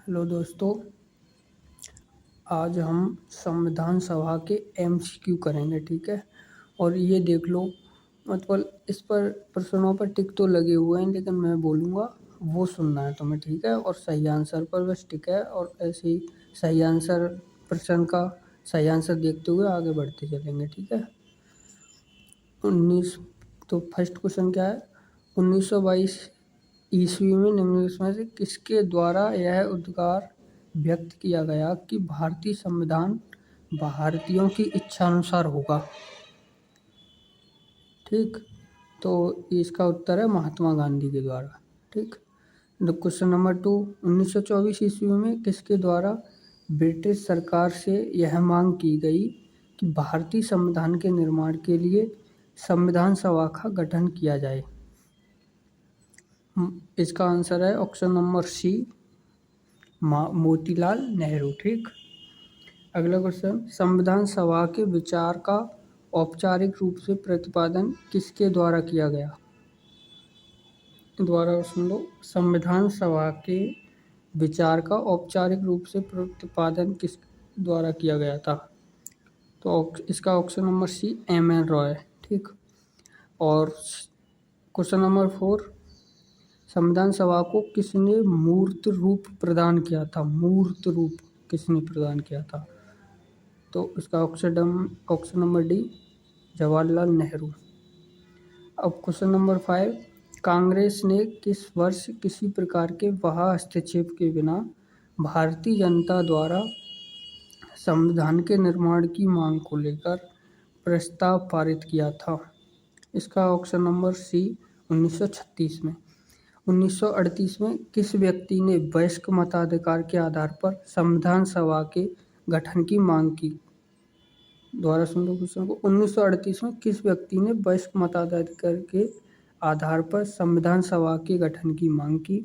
Hello दोस्तों, आज हम संविधान सभा के एमसीक्यू करेंगे। ठीक है। और ये देख लो, मतलब इस पर प्रश्नों पर टिक तो लगे हुए हैं, लेकिन मैं बोलूँगा वो सुनना है तुम्हें। ठीक है। और सही आंसर पर बस टिक है, और ऐसे ही सही आंसर, प्रश्न का सही आंसर देखते हुए आगे बढ़ते चलेंगे। ठीक है। 19 तो फर्स्ट क्वेश्चन क्या है? 1922 ईस्वी में निम्नलिखित में से किसके द्वारा यह उद्गार व्यक्त किया गया कि भारतीय संविधान भारतीयों की इच्छानुसार होगा? ठीक। तो इसका उत्तर है महात्मा गांधी के द्वारा। ठीक। क्वेश्चन नंबर 2, 1924 ईस्वी में किसके द्वारा ब्रिटिश सरकार से यह मांग की गई कि भारतीय संविधान के निर्माण के लिए संविधान सभा का गठन किया जाए? इसका आंसर है option number c, Motilal Nehru. ठीक। अगला क्वेश्चन, संविधान सभा के विचार का औपचारिक रूप से प्रतिपादन किसके द्वारा किया गया? दोबारा सुन लो, संविधान सभा के विचार का औपचारिक रूप से प्रतिपादन किस द्वारा किया गया था? तो इसका option number c, M N. Roy. ठीक। और क्वेश्चन नंबर 4, संविधान सभा को किसने मूर्त रूप प्रदान किया था? मूर्त रूप किसने प्रदान किया था? तो इसका option number D, Jawaharlal Nehru. अब क्वेश्चन नंबर 5, कांग्रेस ने किस वर्ष किसी प्रकार के हस्तक्षेप के बिना भारतीय जनता द्वारा संविधान के निर्माण की मांग को लेकर प्रस्ताव पारित किया था? इसका ऑप्शन नंबर सी, 1936 में। 1938 में किस व्यक्ति ने वयस्क मताधिकार के आधार पर संविधान सभा के गठन की मांग की? दोबारा सुन लो क्वेश्चन को। 1938 में किस व्यक्ति ने वयस्क मताधिकार के आधार पर संविधान सभा के गठन की मांग की?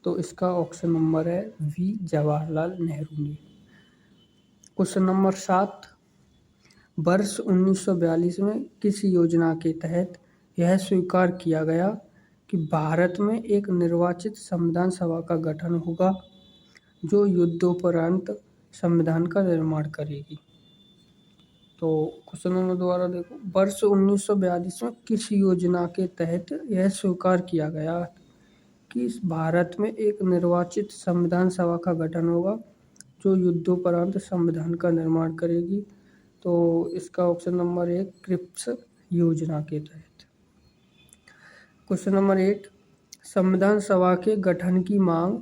तो इसका ऑप्शन नंबर है वी, जवाहरलाल नेहरू ने। क्वेश्चन नंबर 7, वर्ष 1942 में किस योजना के तहत यह स्वीकार किया गया कि भारत में एक निर्वाचित संविधान सभा का गठन होगा जो युद्धोपरांत संविधान का निर्माण करेगी? तो क्वेश्चन नंबर दोबारा देखो, वर्ष 1942 में किस योजना के तहत यह स्वीकार किया गया कि भारत में एक निर्वाचित संविधान सभा का गठन होगा जो युद्धोपरांत संविधान का निर्माण करेगी? तो इसका ऑप्शन नंबर 1, क्रिप्स योजना के तहत। क्वेश्चन नंबर 8, संविधान सभा के गठन की मांग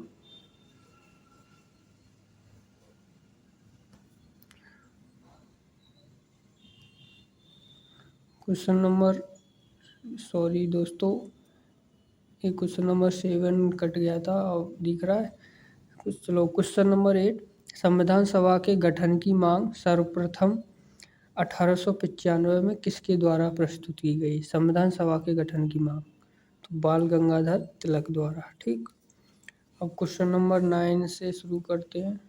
क्वेश्चन नंबर सॉरी दोस्तों, ये क्वेश्चन नंबर 7 कट गया था, अब दिख रहा है। चलो, क्वेश्चन नंबर 8, संविधान सभा के गठन की मांग सर्वप्रथम 1895 में किसके द्वारा प्रस्तुत की गई? संविधान सभा के गठन की मांग तो बाल गंगाधर तिलक द्वारा। ठीक। अब क्वेश्चन नंबर 9 से शुरू करते हैं।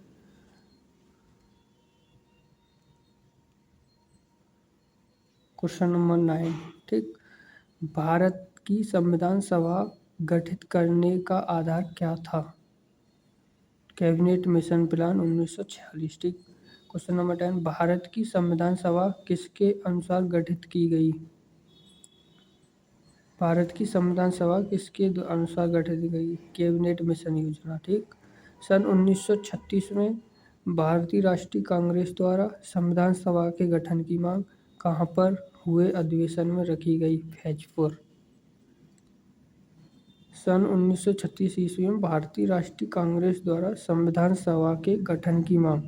Question number 9। ठीक। भारत की संविधान सभा गठित करने का आधार क्या था? Cabinet mission plan 1946। ठीक। क्वेश्चन नंबर 10, भारत की संविधान सभा किसके अनुसार गठित की गई? भारत की संविधान सभा किसके अनुसार गठित की गई? कैबिनेट मिशन योजना। ठीक। सन 1936 में भारतीय राष्ट्रीय कांग्रेस द्वारा संविधान सभा के गठन की मांग कहाँ पर हुए अधिवेशन में रखी गई? फैजपुर। सन 1936 ईस्वी में भारतीय राष्ट्रीय कांग्रेस द्वारा संविधान सभा के गठन की मांग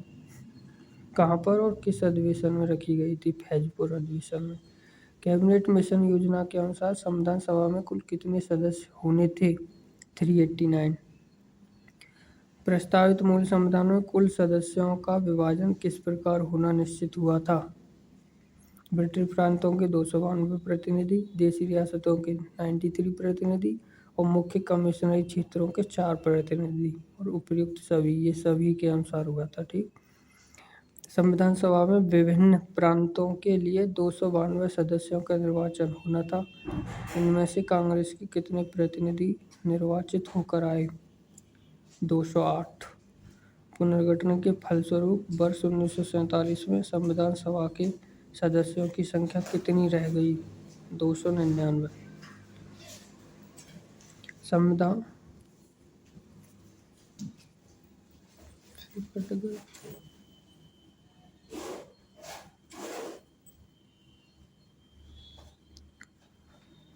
कहाँ पर और किस अधिवेशन में रखी गई थी? फैजपुर अधिवेशन में। कैबिनेट मिशन योजना के अनुसार संविधान सभा में कुल कितने सदस्य होने थे? 389। प्रस्तावित मूल संविधान में कुल सदस्यों का विभाजन किस प्रकार होना निश्चित हुआ था? ब्रिटिश प्रांतों के 292 प्रतिनिधि, देशी रियासतों के 93 प्रतिनिधि और मुख्य कमिश्नरी क्षेत्रों के 4 प्रतिनिधि और उपयुक्त सभी, ये सभी के अनुसार हुआ था। ठीक। संविधान सभा में विभिन्न प्रांतों के लिए 292 सदस्यों का निर्वाचन होना था। इनमें से कांग्रेस के कितने प्रतिनिधि निर्वाचित होकर आए? 208। पुनर्गठन के फलस्वरूप वर्ष 1947 में संविधान सभा के सदस्यों की संख्या कितनी रह गई? 299। संविधान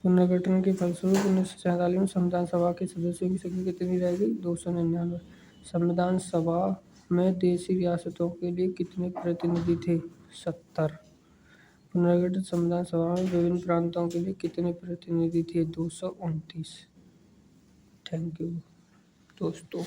पुनर्गठन के फलस्वरूप 1947 में संविधान सभा के सदस्यों की संख्या कितनी रह गई? 299। संविधान सभा में देशी रियासतों के लिए कितने प्रतिनिधि थे? 70। पुनर्गठित संविधान सभा में विभिन्न प्रांतों के लिए कितने प्रतिनिधि थे? 229। थैंक यू दोस्तों।